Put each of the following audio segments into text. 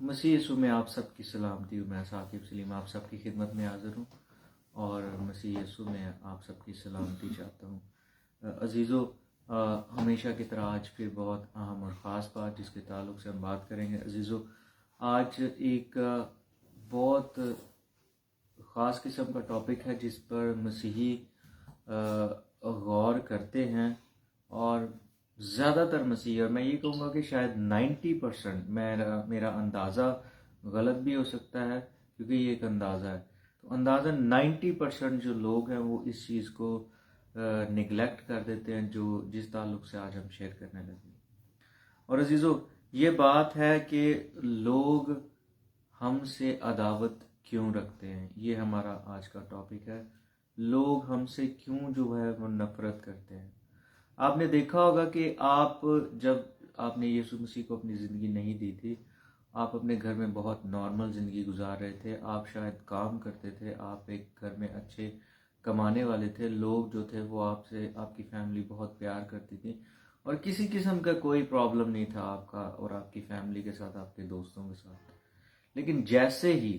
مسیح یسوع میں آپ سب کی سلامتی ہوں. میں ثاقب سلیم آپ سب کی خدمت میں حاضر ہوں اور مسیح یسوع میں آپ سب کی سلامتی چاہتا ہوں. عزیزو، ہمیشہ کی طرح آج پھر بہت اہم اور خاص بات جس کے تعلق سے ہم بات کریں گے. عزیزو، آج ایک بہت خاص قسم کا ٹاپک ہے جس پر مسیحی غور کرتے ہیں، اور زیادہ تر مسیحی، اور میں یہ کہوں گا کہ شاید 90%، میرا اندازہ غلط بھی ہو سکتا ہے کیونکہ یہ ایک اندازہ ہے، تو اندازہ 90% جو لوگ ہیں وہ اس چیز کو نگلیکٹ کر دیتے ہیں جس تعلق سے آج ہم شیئر کرنے لگے. اور عزیزو، یہ بات ہے کہ لوگ ہم سے عداوت کیوں رکھتے ہیں. یہ ہمارا آج کا ٹاپک ہے. لوگ ہم سے کیوں جو ہے وہ نفرت کرتے ہیں. آپ نے دیکھا ہوگا کہ جب آپ نے یسوع مسیح کو اپنی زندگی نہیں دی تھی، آپ اپنے گھر میں بہت نارمل زندگی گزار رہے تھے. آپ شاید کام کرتے تھے، آپ ایک گھر میں اچھے کمانے والے تھے. لوگ جو تھے وہ آپ کی فیملی بہت پیار کرتی تھی، اور کسی قسم کا کوئی پرابلم نہیں تھا آپ کا اور آپ کی فیملی کے ساتھ، آپ کے دوستوں کے ساتھ. لیکن جیسے ہی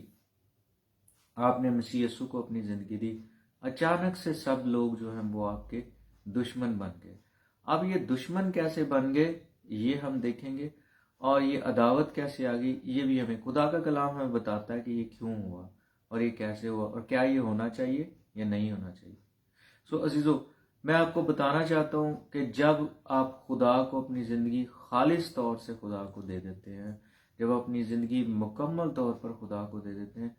آپ نے مسیح یسوع کو اپنی زندگی دی، اچانک سے سب لوگ جو ہیں وہ آپ کے دشمن بن گئے. اب یہ دشمن کیسے بن گئے یہ ہم دیکھیں گے، اور یہ عداوت کیسے آ گئی یہ بھی ہمیں خدا کا کلام ہمیں بتاتا ہے کہ یہ کیوں ہوا اور یہ کیسے ہوا اور کیا یہ ہونا چاہیے یا نہیں ہونا چاہیے. عزیزو، میں آپ کو بتانا چاہتا ہوں کہ جب آپ خدا کو اپنی زندگی خالص طور سے خدا کو دے دیتے ہیں، جب اپنی زندگی مکمل طور پر خدا کو دے دیتے ہیں،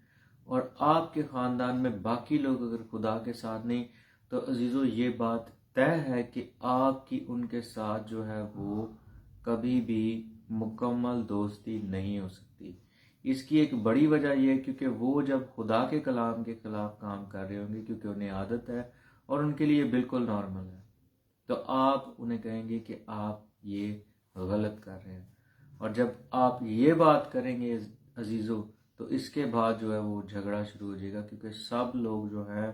اور آپ کے خاندان میں باقی لوگ اگر خدا کے ساتھ نہیں، تو عزیزو یہ بات طے ہے کہ آپ کی ان کے ساتھ جو ہے وہ کبھی بھی مکمل دوستی نہیں ہو سکتی. اس کی ایک بڑی وجہ یہ ہے کیونکہ وہ جب خدا کے کلام کے خلاف کام کر رہے ہوں گے، کیونکہ انہیں عادت ہے اور ان کے لیے بالکل نارمل ہے، تو آپ انہیں کہیں گے کہ آپ یہ غلط کر رہے ہیں. اور جب آپ یہ بات کریں گے عزیزو، تو اس کے بعد جو ہے وہ جھگڑا شروع ہو جائے گا، کیونکہ سب لوگ جو ہیں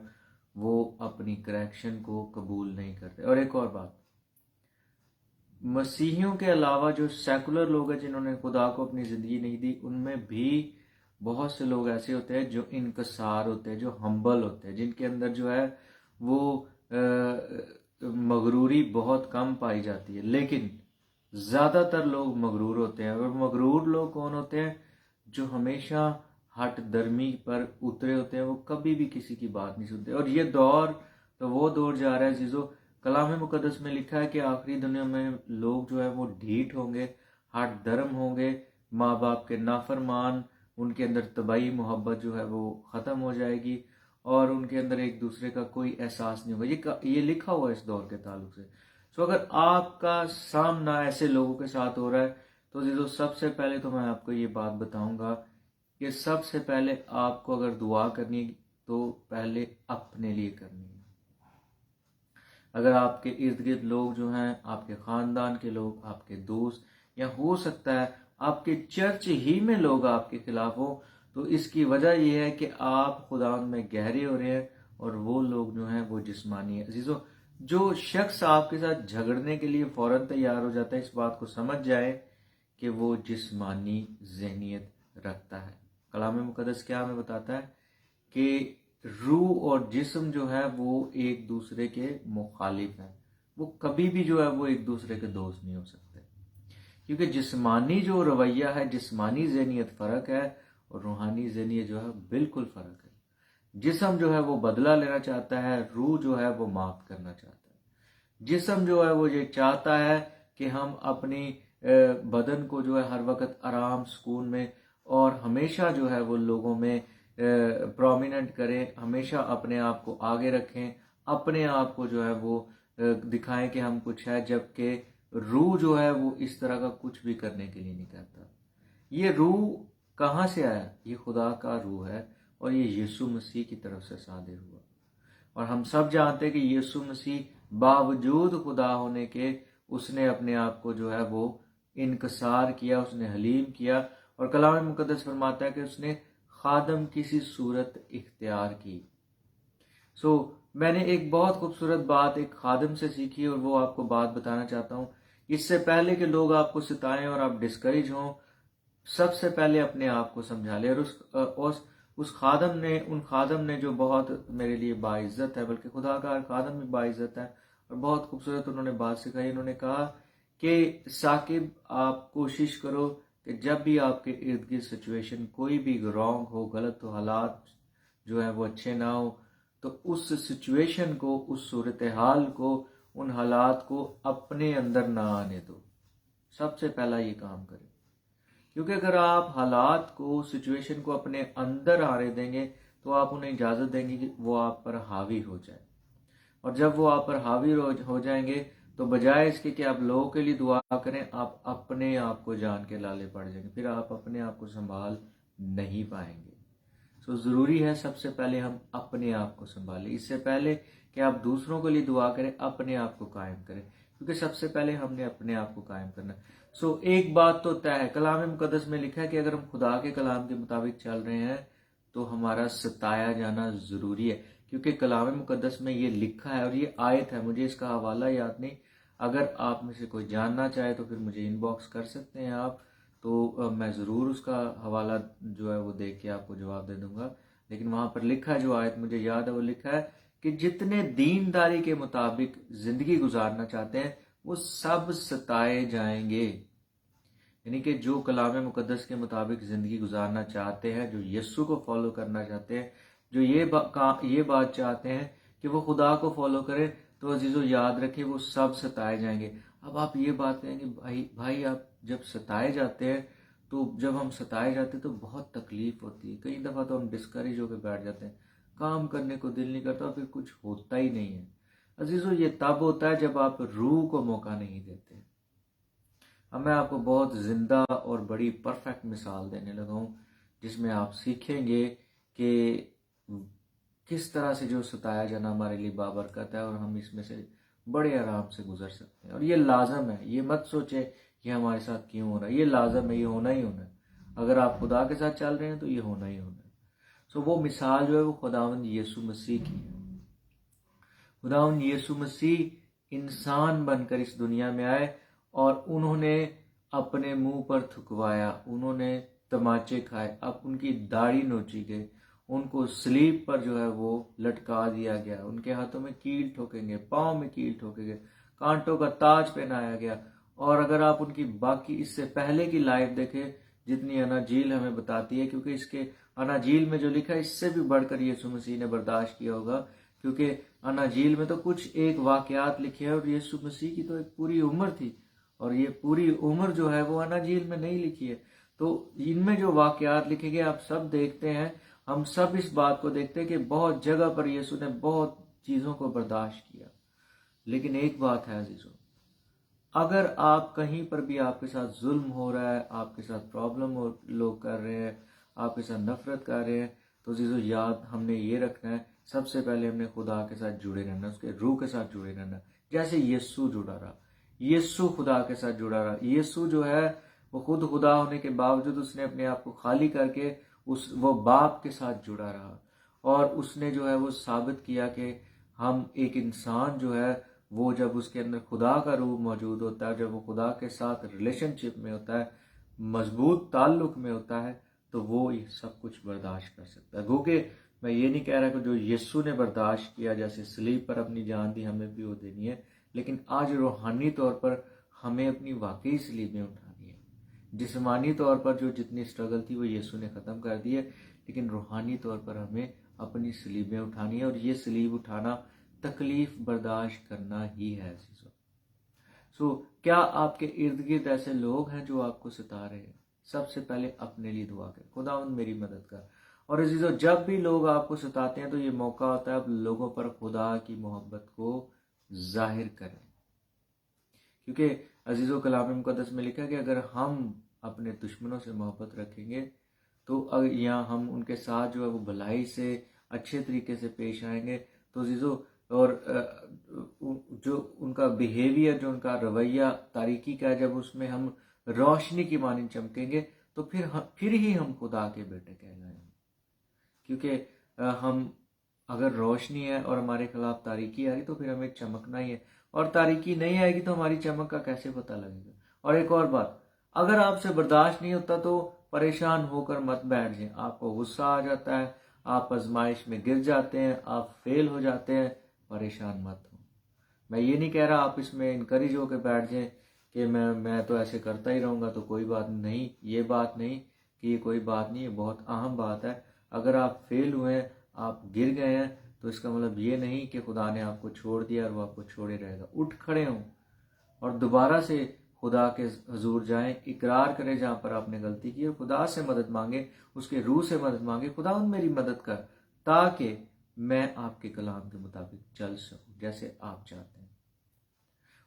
وہ اپنی کریکشن کو قبول نہیں کرتے. اور ایک اور بات، مسیحیوں کے علاوہ جو سیکولر لوگ ہیں جنہوں نے خدا کو اپنی زندگی نہیں دی، ان میں بھی بہت سے لوگ ایسے ہوتے ہیں جو انکسار ہوتے ہیں، جو ہمبل ہوتے ہیں، جن کے اندر جو ہے وہ مغروری بہت کم پائی جاتی ہے. لیکن زیادہ تر لوگ مغرور ہوتے ہیں. اور مغرور لوگ کون ہوتے ہیں؟ جو ہمیشہ ہٹ درمی پر اترے ہوتے ہیں، وہ کبھی بھی کسی کی بات نہیں سنتے. اور یہ دور تو وہ دور جا رہا ہے عزیزو، کلام مقدس میں لکھا ہے کہ آخری دنیا میں لوگ جو ہے وہ ڈھیٹ ہوں گے، ہٹ درم ہوں گے، ماں باپ کے نافرمان، ان کے اندر طبعی محبت جو ہے وہ ختم ہو جائے گی، اور ان کے اندر ایک دوسرے کا کوئی احساس نہیں ہوگا. یہ لکھا ہوا ہے اس دور کے تعلق سے. اگر آپ کا سامنا ایسے لوگوں کے ساتھ ہو رہا ہے، تو عزیزو سب سے پہلے تو میں آپ کو یہ بات بتاؤں گا کہ سب سے پہلے آپ کو اگر دعا کرنی ہے تو پہلے اپنے لیے کرنی ہے. اگر آپ کے ارد گرد لوگ جو ہیں، آپ کے خاندان کے لوگ، آپ کے دوست، یا ہو سکتا ہے آپ کے چرچ ہی میں لوگ آپ کے خلاف ہو، تو اس کی وجہ یہ ہے کہ آپ خدا میں گہرے ہو رہے ہیں، اور وہ لوگ جو ہیں وہ جسمانی ہیں. عزیزو، جو شخص آپ کے ساتھ جھگڑنے کے لیے فوراً تیار ہو جاتا ہے، اس بات کو سمجھ جائے کہ وہ جسمانی ذہنیت رکھتا ہے. کلام مقدس کیا ہمیں بتاتا ہے کہ روح اور جسم جو ہے وہ ایک دوسرے کے مخالف ہیں. وہ کبھی بھی جو ہے وہ ایک دوسرے کے دوست نہیں ہو سکتے، کیونکہ جسمانی جو رویہ ہے، جسمانی ذہنیت فرق ہے، اور روحانی ذہنیت جو ہے بالکل فرق ہے. جسم جو ہے وہ بدلہ لینا چاہتا ہے، روح جو ہے وہ معاف کرنا چاہتا ہے. جسم جو ہے وہ یہ چاہتا ہے کہ ہم اپنی بدن کو جو ہے ہر وقت آرام سکون میں، اور ہمیشہ جو ہے وہ لوگوں میں پرومیننٹ کریں، ہمیشہ اپنے آپ کو آگے رکھیں، اپنے آپ کو جو ہے وہ دکھائیں کہ ہم کچھ ہے، جبکہ روح جو ہے وہ اس طرح کا کچھ بھی کرنے کے لیے نہیں کہتا. یہ روح کہاں سے آیا؟ یہ خدا کا روح ہے، اور یہ یسوع مسیح کی طرف سے صادر ہوا. اور ہم سب جانتے ہیں کہ یسوع مسیح باوجود خدا ہونے کے، اس نے اپنے آپ کو جو ہے وہ انکسار کیا، اس نے حلیم کیا. اور کلام مقدس فرماتا ہے کہ اس نے خادم کی سی صورت اختیار کی. میں نے ایک بہت خوبصورت بات ایک خادم سے سیکھی، اور وہ آپ کو بات بتانا چاہتا ہوں. اس سے پہلے کہ لوگ آپ کو ستائیں اور آپ ڈسکریج ہوں، سب سے پہلے اپنے آپ کو سمجھا لے. اور اس خادم نے جو بہت میرے لیے باعزت ہے، بلکہ خدا کا ہر خادم بھی باعزت ہے، اور بہت خوبصورت انہوں نے بات سکھائی. انہوں نے کہا کہ ثاقب، آپ کوشش کرو کہ جب بھی آپ کے ارد گرد سچویشن کوئی بھی رانگ ہو، غلط ہو، حالات جو ہیں وہ اچھے نہ ہو، تو اس سچویشن کو، اس صورتحال کو، ان حالات کو اپنے اندر نہ آنے دو. سب سے پہلا یہ کام کریں، کیونکہ اگر آپ حالات کو، سچویشن کو اپنے اندر آنے دیں گے تو آپ انہیں اجازت دیں گے کہ وہ آپ پر حاوی ہو جائے. اور جب وہ آپ پر حاوی ہو جائیں گے تو بجائے اس کے کہ آپ لوگوں کے لیے دعا کریں، آپ اپنے آپ کو جان کے لالے پڑ جائیں گے، پھر آپ اپنے آپ کو سنبھال نہیں پائیں گے. ضروری ہے سب سے پہلے ہم اپنے آپ کو سنبھالیں. اس سے پہلے کہ آپ دوسروں کے لیے دعا کریں، اپنے آپ کو قائم کریں، کیونکہ سب سے پہلے ہم نے اپنے آپ کو قائم کرنا. ایک بات تو طے ہے، کلام مقدس میں لکھا ہے کہ اگر ہم خدا کے کلام کے مطابق چل رہے ہیں تو ہمارا ستایا جانا ضروری ہے، کیونکہ کلام مقدس میں یہ لکھا ہے، اور یہ آیت ہے، مجھے اس کا حوالہ یاد نہیں. اگر آپ میں سے کوئی جاننا چاہے تو پھر مجھے ان باکس کر سکتے ہیں آپ، تو میں ضرور اس کا حوالہ جو ہے وہ دیکھ کے آپ کو جواب دے دوں گا. لیکن وہاں پر لکھا ہے، جو آیت مجھے یاد ہے وہ لکھا ہے کہ جتنے دینداری کے مطابق زندگی گزارنا چاہتے ہیں وہ سب ستائے جائیں گے. یعنی کہ جو کلام مقدس کے مطابق زندگی گزارنا چاہتے ہیں، جو یسوع کو فالو کرنا چاہتے ہیں، جو یہ بات چاہتے ہیں کہ وہ خدا کو فالو کرے، تو عزیزو یاد رکھیں وہ سب ستائے جائیں گے. اب آپ یہ بات کہیں گے بھائی آپ جب ستائے جاتے ہیں، تو جب ہم ستائے جاتے ہیں تو بہت تکلیف ہوتی ہے. کئی دفعہ تو ہم ڈسکریج ہو کے بیٹھ جاتے ہیں، کام کرنے کو دل نہیں کرتا، پھر کچھ ہوتا ہی نہیں ہے. عزیزو یہ تب ہوتا ہے جب آپ روح کو موقع نہیں دیتے. اب میں آپ کو بہت زندہ اور بڑی پرفیکٹ مثال دینے لگا ہوں، جس میں آپ سیکھیں گے کہ کس طرح سے جو ستایا جانا ہمارے لیے بابرکت ہے، اور ہم اس میں سے بڑے آرام سے گزر سکتے ہیں. اور یہ لازم ہے، یہ مت سوچے کہ ہمارے ساتھ کیوں ہو رہا ہے، یہ لازم ہے، یہ ہونا ہی ہونا ہے. اگر آپ خدا کے ساتھ چل رہے ہیں تو یہ ہونا ہی ہونا ہے. وہ مثال جو ہے وہ خداوند یسوع مسیح کی ہے. خداوند یسوع مسیح انسان بن کر اس دنیا میں آئے، اور انہوں نے اپنے منہ پر تھکوایا، انہوں نے تماچے کھائے، اب ان کی داڑھی نوچی گئی، ان کو صلیب پر جو ہے وہ لٹکا دیا گیا، ان کے ہاتھوں میں کیل ٹھوکیں گے، پاؤں میں کیل ٹھوکے گئے، کانٹوں کا تاج پہنایا گیا. اور اگر آپ ان کی باقی اس سے پہلے کی لائف دیکھیں، جتنی اناجیل ہمیں بتاتی ہے، کیونکہ اس کے اناجیل میں جو لکھا ہے اس سے بھی بڑھ کر یسوع مسیح نے برداشت کیا ہوگا، کیونکہ اناجیل میں تو کچھ ایک واقعات لکھے ہیں، اور یسوع مسیح کی تو ایک پوری عمر تھی، اور یہ پوری عمر جو ہے وہ اناجیل میں نہیں لکھی ہے. تو ان میں جو واقعات لکھے گئے آپ سب دیکھتے ہیں، ہم سب اس بات کو دیکھتے ہیں کہ بہت جگہ پر یسوع نے بہت چیزوں کو برداشت کیا. لیکن ایک بات ہے عزیزو، اگر آپ کہیں پر بھی آپ کے ساتھ ظلم ہو رہا ہے، آپ کے ساتھ پرابلم لوگ کر رہے ہیں، آپ کے ساتھ نفرت کر رہے ہیں، تو عزیزو یاد ہم نے یہ رکھنا ہے، سب سے پہلے ہم نے خدا کے ساتھ جڑے رہنا، اس کے روح کے ساتھ جڑے رہنا، جیسے یسوع جڑا رہا. یسوع خدا کے ساتھ جڑا رہا. یسوع جو ہے وہ خود خدا ہونے کے باوجود اس نے اپنے آپ کو خالی کر کے وہ باپ کے ساتھ جڑا رہا، اور اس نے جو ہے وہ ثابت کیا کہ ہم ایک انسان جو ہے وہ جب اس کے اندر خدا کا روح موجود ہوتا ہے، جب وہ خدا کے ساتھ ریلیشن شپ میں ہوتا ہے، مضبوط تعلق میں ہوتا ہے، تو وہ یہ سب کچھ برداشت کر سکتا ہے. گو کہ میں یہ نہیں کہہ رہا کہ جو یسوع نے برداشت کیا، جیسے صلیب پر اپنی جان دی، ہمیں بھی وہ دینی ہے، لیکن آج روحانی طور پر ہمیں اپنی واقعی صلیبیں اٹھانی ہے. جسمانی طور پر جو جتنی سٹرگل تھی وہ یسوع نے ختم کر دی ہے، لیکن روحانی طور پر ہمیں اپنی صلیبیں اٹھانی ہے، اور یہ صلیب اٹھانا تکلیف برداشت کرنا ہی ہے. کیا آپ کے ارد گرد ایسے لوگ ہیں جو آپ کو ستا رہے ہیں؟ سب سے پہلے اپنے لیے دعا کریں، خداوند میری مدد کر. اور عزیزو جب بھی لوگ آپ کو ستاتے ہیں تو یہ موقع ہوتا ہے اب لوگوں پر خدا کی محبت کو ظاہر کریں. کیونکہ عزیزو کلام مقدس میں لکھا کہ اگر ہم اپنے دشمنوں سے محبت رکھیں گے تو یا ہم ان کے ساتھ جو ہے وہ بھلائی سے اچھے طریقے سے پیش آئیں گے، تو عزیزو اور جو ان کا بیہیویئر، جو ان کا رویہ تاریکی کا ہے، جب اس میں ہم روشنی کی مانند چمکیں گے تو پھر ہی ہم خدا کے بیٹے کہلائیں گے. کیونکہ ہم اگر روشنی ہے اور ہمارے خلاف تاریکی آ رہی تو پھر ہمیں چمکنا ہی ہے، اور تاریکی نہیں آئے گی تو ہماری چمک کا کیسے پتہ لگے گا. اور ایک اور بات، اگر آپ سے برداشت نہیں ہوتا تو پریشان ہو کر مت بیٹھ جائیں. آپ کو غصہ آ جاتا ہے، آپ آزمائش میں گر جاتے ہیں، آپ فیل ہو جاتے ہیں، پریشان مت ہو. میں یہ نہیں کہہ رہا آپ اس میں انکریج ہو کے بیٹھ جائیں کہ میں تو ایسے کرتا ہی رہوں گا تو کوئی بات نہیں. یہ بات نہیں کہ یہ کوئی بات نہیں، یہ بہت اہم بات ہے. اگر آپ فیل ہوئے ہیں، آپ گر گئے ہیں، تو اس کا مطلب یہ نہیں کہ خدا نے آپ کو چھوڑ دیا اور وہ آپ کو چھوڑے رہے گا. اٹھ کھڑے ہوں اور دوبارہ سے خدا کے حضور جائیں، اقرار کریں جہاں پر آپ نے غلطی کی، اور خدا سے مدد مانگیں، اس کے روح سے مدد مانگیں. خدا ان میری مدد کر تاکہ میں آپ کے کلام کے مطابق چل سکوں جیسے آپ چاہتے ہیں.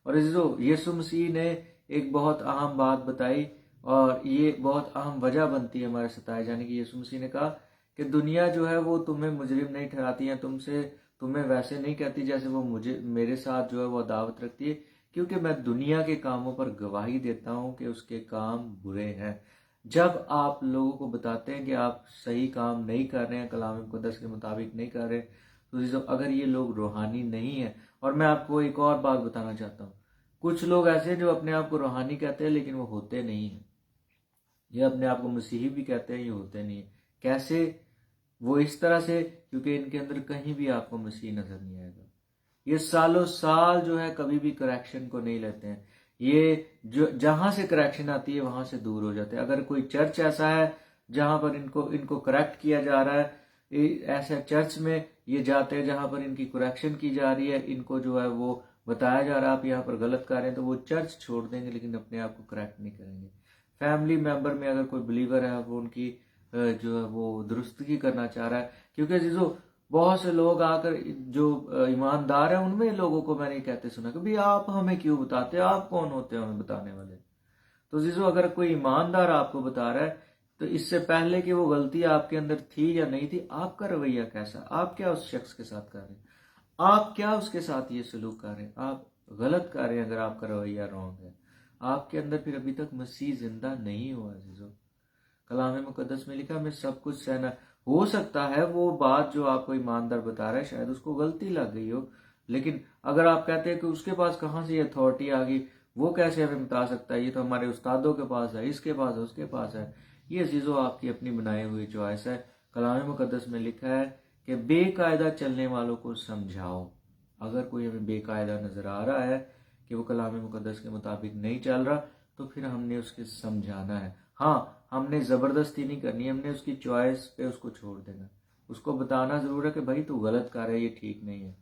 اور عزیزو، یسوع مسیح نے ایک بہت اہم بات بتائی، اور یہ بہت اہم وجہ بنتی ہے ہمارے ستائے جانے کی. یسوع مسیح نے کہا کہ دنیا جو ہے وہ تمہیں مجرم نہیں ٹھہراتی ہے، تمہیں ویسے نہیں کہتی جیسے وہ میرے ساتھ جو ہے وہ عداوت رکھتی ہے، کیونکہ میں دنیا کے کاموں پر گواہی دیتا ہوں کہ اس کے کام برے ہیں. جب آپ لوگوں کو بتاتے ہیں کہ آپ صحیح کام نہیں کر رہے ہیں، کلام مقدس کے مطابق نہیں کر رہے، تو اگر یہ لوگ روحانی نہیں ہیں. اور میں آپ کو ایک اور بات بتانا چاہتا ہوں، کچھ لوگ ایسے ہیں جو اپنے آپ کو روحانی کہتے ہیں لیکن وہ ہوتے نہیں ہیں. یہ اپنے آپ کو مسیحی بھی کہتے ہیں، یہ ہوتے نہیں ہیں. کیسے؟ وہ اس طرح سے کیونکہ ان کے اندر کہیں بھی آپ کو مسیح نظر نہیں آئے گا. یہ سالوں سال جو ہے کبھی بھی کریکشن کو نہیں لیتے ہیں. یہ جہاں سے کریکشن آتی ہے وہاں سے دور ہو جاتے ہیں. اگر کوئی چرچ ایسا ہے جہاں پر ان کو کریکٹ کیا جا رہا ہے، ایسا چرچ میں یہ جاتے ہیں جہاں پر ان کی کریکشن کی جا رہی ہے، ان کو جو ہے وہ بتایا جا رہا ہے آپ یہاں پر غلط کر رہے ہیں، تو وہ چرچ چھوڑ دیں گے لیکن اپنے آپ کو کریکٹ نہیں کریں گے. فیملی ممبر میں اگر کوئی بلیور ہے، وہ ان کی جو ہے وہ درستگی کرنا چاہ رہا ہے، کیونکہ عزیزو بہت سے لوگ آ کر جو ایماندار ہیں ان میں لوگوں کو میں نہیں کہتے سنا کہ بھئی آپ ہمیں کیوں بتاتے، آپ کون ہوتے ہیں ہمیں بتانے والے. تو عزیزو اگر کوئی ایماندار آپ کو بتا رہا ہے تو اس سے پہلے کہ وہ غلطی آپ کے اندر تھی یا نہیں تھی، آپ کا رویہ کیسا، آپ کیا اس شخص کے ساتھ کر رہے ہیں، آپ کیا اس کے ساتھ یہ سلوک کر رہے ہیں. آپ غلط کر رہے ہیں اگر آپ کا رویہ رانگ ہے. آپ کے اندر پھر ابھی تک مسیح زندہ نہیں ہوا. عزیزو کلام مقدس میں لکھا میں سب کچھ سہنا. ہو سکتا ہے وہ بات جو آپ کو ایماندار بتا رہا ہے شاید اس کو غلطی لگ گئی ہو، لیکن اگر آپ کہتے ہیں کہ اس کے پاس کہاں سے یہ اتھارٹی آ گئی، وہ کیسے ہمیں بتا سکتا ہے، یہ تو ہمارے استادوں کے پاس ہے، اس کے پاس ہے، اس کے پاس ہے. یہ عزیزو آپ کی اپنی بنائی ہوئی چوائس ہے. کلام مقدس میں لکھا ہے کہ بے قاعدہ چلنے والوں کو سمجھاؤ. اگر کوئی ہمیں بے قاعدہ نظر آ رہا ہے کہ وہ کلام مقدس کے مطابق نہیں چل رہا، تو پھر ہم نے اس کے سمجھانا ہے. ہاں، ہم نے زبردستی نہیں کرنی، ہم نے اس کی چوائس پہ اس کو چھوڑ دینا. اس کو بتانا ضرور ہے کہ بھائی تو غلط کر رہا ہے، یہ ٹھیک نہیں ہے.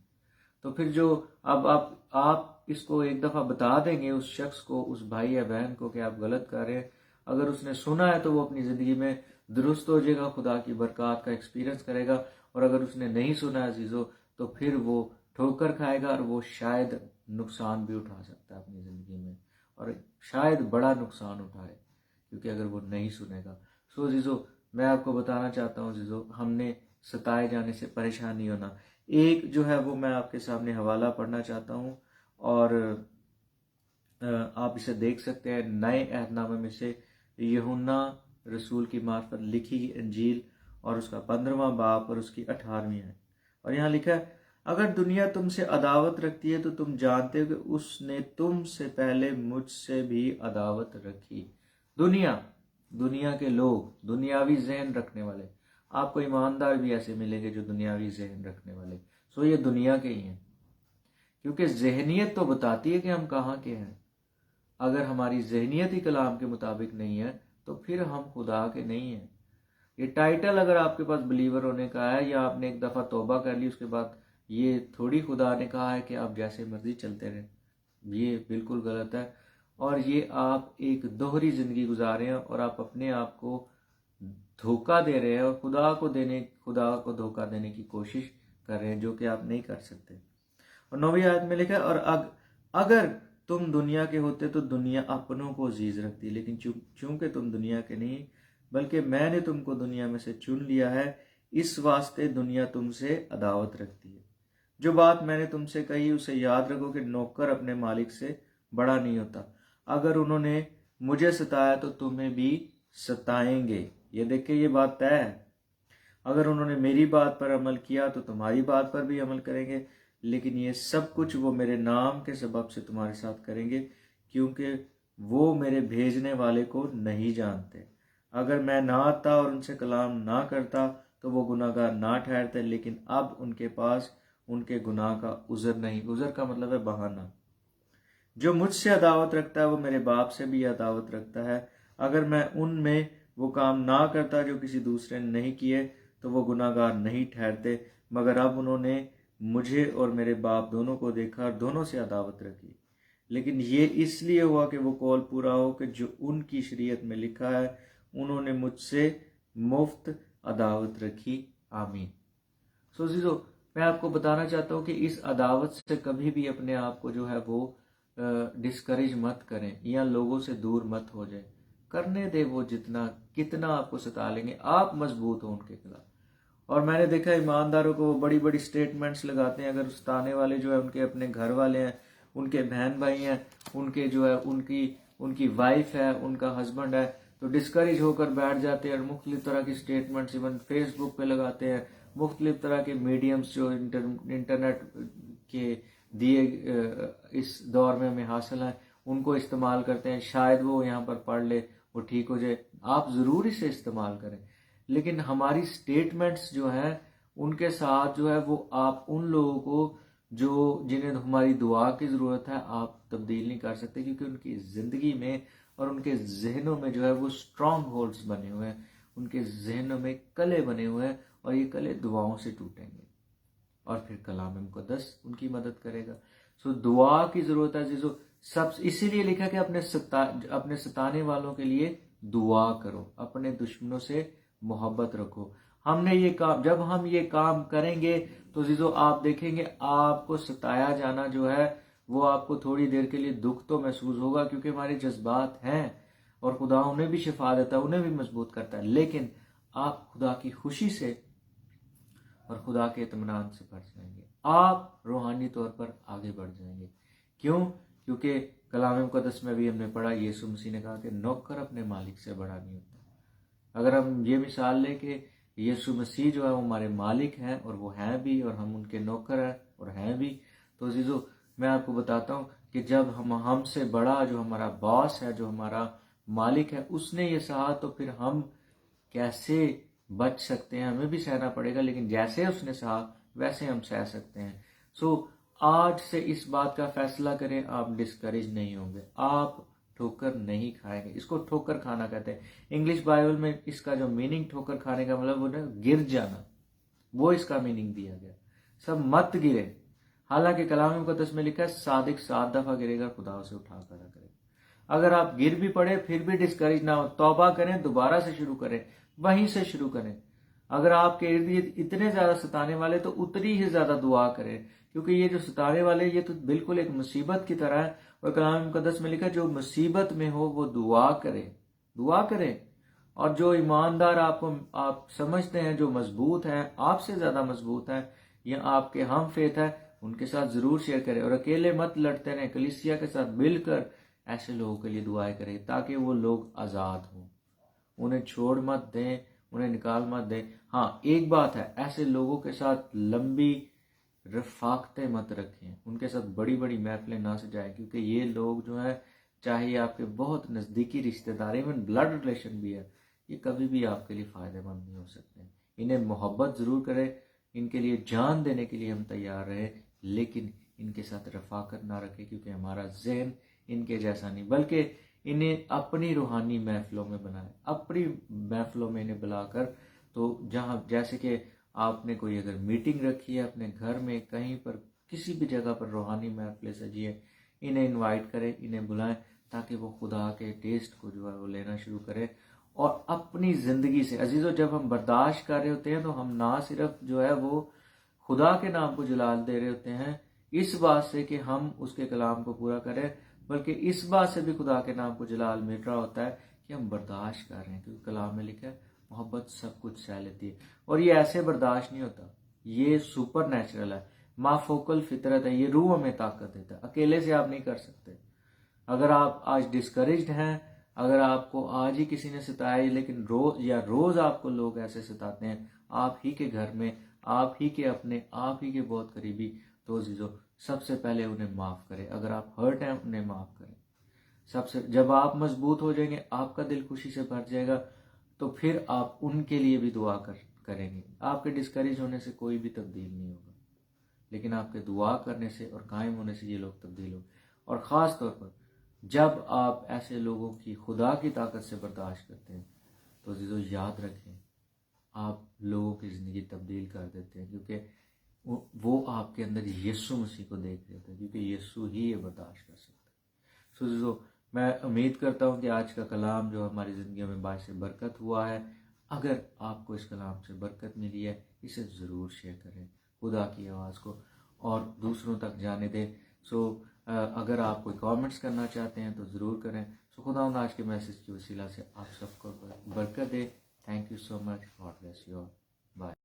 تو پھر جو اب آپ اس کو ایک دفعہ بتا دیں گے اس شخص کو، اس بھائی یا بہن کو کہ آپ غلط کر رہے ہیں، اگر اس نے سنا ہے تو وہ اپنی زندگی میں درست ہو جائے گا، خدا کی برکات کا ایکسپیرینس کرے گا. اور اگر اس نے نہیں سنا ہے عزیزو، تو پھر وہ ٹھوکر کھائے گا اور وہ شاید نقصان بھی اٹھا سکتا ہے اپنی زندگی میں، اور شاید بڑا نقصان اٹھائے، کیونکہ اگر وہ نہیں سنے گا. سو عزیزو میں آپ کو بتانا چاہتا ہوں عزیزو، ہم نے ستائے جانے سے پریشان نہیں ہونا. ایک جو ہے وہ میں آپ کے سامنے حوالہ پڑھنا چاہتا ہوں، اور آپ اسے دیکھ سکتے ہیں. نئے عہد نامے میں سے یوحنا رسول کی معرفت لکھی گئی انجیل، اور اس کا 15واں باب اور اس کی 18ویں ہے. اور یہاں لکھا ہے، اگر دنیا تم سے عداوت رکھتی ہے تو تم جانتے ہو کہ اس نے تم سے پہلے مجھ سے بھی عداوت رکھی. دنیا کے لوگ، دنیاوی ذہن رکھنے والے، آپ کو ایماندار بھی ایسے ملیں گے جو دنیاوی ذہن رکھنے والے. سو یہ دنیا کے ہی ہیں، کیونکہ ذہنیت تو بتاتی ہے کہ ہم کہاں کے ہیں. اگر ہماری ذہنیت ہی کلام کے مطابق نہیں ہے تو پھر ہم خدا کے نہیں ہیں. یہ ٹائٹل اگر آپ کے پاس بلیور ہونے کا ہے، یا آپ نے ایک دفعہ توبہ کر لی اس کے بعد یہ تھوڑی خدا نے کہا ہے کہ آپ جیسے مرضی چلتے رہیں. یہ بالکل غلط ہے، اور یہ آپ ایک دوہری زندگی گزارے ہیں، اور آپ اپنے آپ کو دھوکہ دے رہے ہیں اور خدا کو دھوکہ دینے کی کوشش کر رہے ہیں، جو کہ آپ نہیں کر سکتے. اور 9ویں آیت میں لکھا ہے، اور اگر تم دنیا کے ہوتے تو دنیا اپنوں کو عزیز رکھتی، لیکن چونکہ تم دنیا کے نہیں بلکہ میں نے تم کو دنیا میں سے چن لیا ہے، اس واسطے دنیا تم سے عداوت رکھتی ہے. جو بات میں نے تم سے کہی اسے یاد رکھو کہ نوکر اپنے مالک سے بڑا نہیں ہوتا. اگر انہوں نے مجھے ستایا تو تمہیں بھی ستائیں گے. یہ دیکھیں، یہ بات طے ہے. اگر انہوں نے میری بات پر عمل کیا تو تمہاری بات پر بھی عمل کریں گے، لیکن یہ سب کچھ وہ میرے نام کے سبب سے تمہارے ساتھ کریں گے، کیونکہ وہ میرے بھیجنے والے کو نہیں جانتے۔ اگر میں نہ آتا اور ان سے کلام نہ کرتا تو وہ گناہ گار نہ ٹھہرتے، لیکن اب ان کے پاس ان کے گناہ کا عذر نہیں۔ عذر کا مطلب ہے بہانہ۔ جو مجھ سے عداوت رکھتا ہے وہ میرے باپ سے بھی عداوت رکھتا ہے۔ اگر میں ان میں وہ کام نہ کرتا جو کسی دوسرے نے نہیں کیے تو وہ گناہ گار نہیں ٹھہرتے، مگر اب انہوں نے مجھے اور میرے باپ دونوں کو دیکھا اور دونوں سے عداوت رکھی۔ لیکن یہ اس لیے ہوا کہ وہ قول پورا ہو کہ جو ان کی شریعت میں لکھا ہے، انہوں نے مجھ سے مفت عداوت رکھی۔ آمین۔ عزیزو، میں آپ کو بتانا چاہتا ہوں کہ اس عداوت سے کبھی بھی اپنے آپ کو جو ہے وہ ڈسکریج مت کریں یا لوگوں سے دور مت ہو جائیں۔ کرنے دے وہ کتنا آپ کو ستا لیں گے، آپ مضبوط ہو ان کے خلاف۔ اور میں نے دیکھا ایمانداروں کو وہ بڑی بڑی سٹیٹمنٹس لگاتے ہیں، اگر ستانے والے جو ہے ان کے اپنے گھر والے ہیں، ان کے بہن بھائی ہیں، ان کے جو ہے ان کی وائف ہے، ان کا ہسبینڈ ہے، تو ڈسکریج ہو کر بیٹھ جاتے ہیں اور مختلف طرح کی سٹیٹمنٹس ایون فیس بک پہ لگاتے ہیں۔ مختلف طرح کے میڈیمز جو انٹرنیٹ کے دیے اس دور میں ہمیں حاصل ہیں، ان کو استعمال کرتے ہیں، شاید وہ یہاں پر پڑھ لے، وہ ٹھیک ہو جائے۔ آپ ضرور اسے استعمال کریں، لیکن ہماری سٹیٹمنٹس جو ہیں ان کے ساتھ جو ہے وہ آپ ان لوگوں کو جنہیں ہماری دعا کی ضرورت ہے آپ تبدیل نہیں کر سکتے، کیونکہ ان کی زندگی میں اور ان کے ذہنوں میں جو ہے وہ اسٹرانگ ہولڈز بنے ہوئے ہیں، ان کے ذہنوں میں کلے بنے ہوئے ہیں، اور یہ کلے دعاؤں سے ٹوٹیں گے اور پھر کلام مقدس ان کی مدد کرے گا۔ دعا کی ضرورت ہے عزیزو۔ اسی لیے لکھا کہ اپنے ستانے والوں کے لیے دعا کرو، اپنے دشمنوں سے محبت رکھو۔ جب ہم یہ کام کریں گے تو عزیزو آپ دیکھیں گے آپ کو ستایا جانا جو ہے وہ آپ کو تھوڑی دیر کے لیے دکھ تو محسوس ہوگا، کیونکہ ہمارے جذبات ہیں اور خدا انہیں بھی شفا دیتا ہے، انہیں بھی مضبوط کرتا ہے، لیکن آپ خدا کی خوشی سے اور خدا کے اطمینان سے بڑھ جائیں گے، آپ روحانی طور پر آگے بڑھ جائیں گے۔ کیوں؟ کیونکہ کلام مقدس میں بھی ہم نے پڑھا، یسوع مسیح نے کہا کہ نوکر اپنے مالک سے بڑا نہیں ہوتا۔ اگر ہم یہ مثال لیں کہ یسوع مسیح جو ہے وہ ہمارے مالک ہیں، اور وہ ہیں بھی، اور ہم ان کے نوکر ہیں اور ہیں بھی، تو عزیزو میں آپ کو بتاتا ہوں کہ جب ہم سے بڑا جو ہمارا باس ہے، جو ہمارا مالک ہے، اس نے یہ سہا تو پھر ہم کیسے بچ سکتے ہیں؟ ہمیں بھی سہنا پڑے گا، لیکن جیسے اس نے سہا ویسے ہم سہ سکتے ہیں۔ آج سے اس بات کا فیصلہ کریں، آپ ڈسکریج نہیں ہوں گے، آپ ٹھوکر نہیں کھائیں گے۔ اس کو ٹھوکر کھانا کہتے ہیں۔ انگلش بائبل میں اس کا جو میننگ ٹھوکر کھانے کا مطلب وہ گر جانا، وہ اس کا میننگ دیا گیا۔ سب مت گرے، حالانکہ کلام مقدس میں لکھا ہے صادق 7 دفعہ گرے گا، خدا اسے اٹھا کھڑا کرے گا۔ اگر آپ گر بھی پڑے پھر بھی ڈسکریج نہ ہو، توبہ کریں، دوبارہ سے شروع کریں، وہیں سے شروع کریں۔ اگر آپ کے ارد گرد اتنے زیادہ ستانے والے تو اتنی ہی زیادہ دعا کریں، کیونکہ یہ جو ستانے والے یہ تو بالکل ایک مصیبت کی طرح ہے، اور کلام مقدس میں لکھا جو مصیبت میں ہو وہ دعا کرے۔ اور جو ایماندار آپ سمجھتے ہیں جو مضبوط ہیں، آپ سے زیادہ مضبوط ہیں یا آپ کے ہم فیت ہیں، ان کے ساتھ ضرور شیئر کریں، اور اکیلے مت لڑتے رہیں، کلیسیا کے ساتھ مل کر ایسے لوگوں کے لیے دعائیں کریں تاکہ وہ لوگ آزاد ہوں، انہیں چھوڑ مت دیں، انہیں نکال مت دیں۔ ہاں ایک بات ہے، ایسے لوگوں کے ساتھ لمبی رفاقتیں مت رکھیں، ان کے ساتھ بڑی بڑی محفلیں نہ سجائیں، کیونکہ یہ لوگ جو ہیں چاہے آپ کے بہت نزدیکی رشتہ داری میں بلڈ ریلیشن بھی ہے، یہ کبھی بھی آپ کے لیے فائدہ مند نہیں ہو سکتے۔ انہیں محبت ضرور کریں، ان کے لیے جان دینے کے لیے ہم تیار رہے، لیکن ان کے ساتھ رفاقت نہ رکھیں، کیونکہ ہمارا ذہن ان کے جیسا نہیں، بلکہ انہیں اپنی روحانی محفلوں میں بنائیں، اپنی محفلوں میں انہیں بلا کر، تو جیسے کہ آپ نے کوئی اگر میٹنگ رکھی ہے اپنے گھر میں، کہیں پر کسی بھی جگہ پر روحانی محفلیں سجی ہے، انہیں انوائٹ کریں، انہیں بلائیں، تاکہ وہ خدا کے ٹیسٹ کو جو ہے وہ لینا شروع کرے، اور اپنی زندگی سے عزیزو جب ہم برداشت کر رہے ہوتے ہیں تو ہم نہ صرف جو ہے وہ خدا کے نام کو جلال دے رہے ہوتے ہیں اس بات سے کہ ہم اس کے کلام کو پورا کریں، بلکہ اس بات سے بھی خدا کے نام کو جلال مل رہا ہوتا ہے کہ ہم برداشت کر رہے ہیں، کیونکہ کلام میں لکھا ہے محبت سب کچھ سہ لیتی ہے، اور یہ ایسے برداشت نہیں ہوتا، یہ سپر نیچرل ہے، مافوقل فطرت ہے، یہ روح ہمیں طاقت دیتا ہے، اکیلے سے آپ نہیں کر سکتے۔ اگر آپ آج ڈسکریجڈ ہیں، اگر آپ کو آج ہی کسی نے ستایا لیکن روز آپ کو لوگ ایسے ستاتے ہیں، آپ ہی کے گھر میں، آپ ہی کے اپنے، آپ ہی کے بہت قریبی، تو عزیزو سب سے پہلے انہیں معاف کریں، اگر آپ ہرٹ ہیں انہیں معاف کریں۔ سب سے جب آپ مضبوط ہو جائیں گے، آپ کا دل خوشی سے بھر جائے گا، تو پھر آپ ان کے لیے بھی دعا کریں گے. آپ کے ڈسکریج ہونے سے کوئی بھی تبدیل نہیں ہوگا، لیکن آپ کے دعا کرنے سے اور قائم ہونے سے یہ لوگ تبدیل ہو. اور خاص طور پر جب آپ ایسے لوگوں کی خدا کی طاقت سے برداشت کرتے ہیں تو عزیزو یاد رکھیں آپ لوگوں کی زندگی تبدیل کر دیتے ہیں، کیونکہ وہ آپ کے اندر یسوع مسیح کو دیکھ لیتے ہیں، کیونکہ یسوع ہی یہ برداشت کر سکتا ہے. سو عزیزو، میں امید کرتا ہوں کہ آج کا کلام جو ہماری زندگیوں میں باعث برکت ہوا ہے. اگر آپ کو اس کلام سے برکت ملی ہے، اسے ضرور شیئر کریں، خدا کی آواز کو اور دوسروں تک جانے دیں. سو اگر آپ کوئی کامنٹس کرنا چاہتے ہیں تو ضرور کریں. سو خدا آج کے میسیج کی وسیلہ سے آپ سب کو برکت دے. Thank you so much. God bless you all. Bye.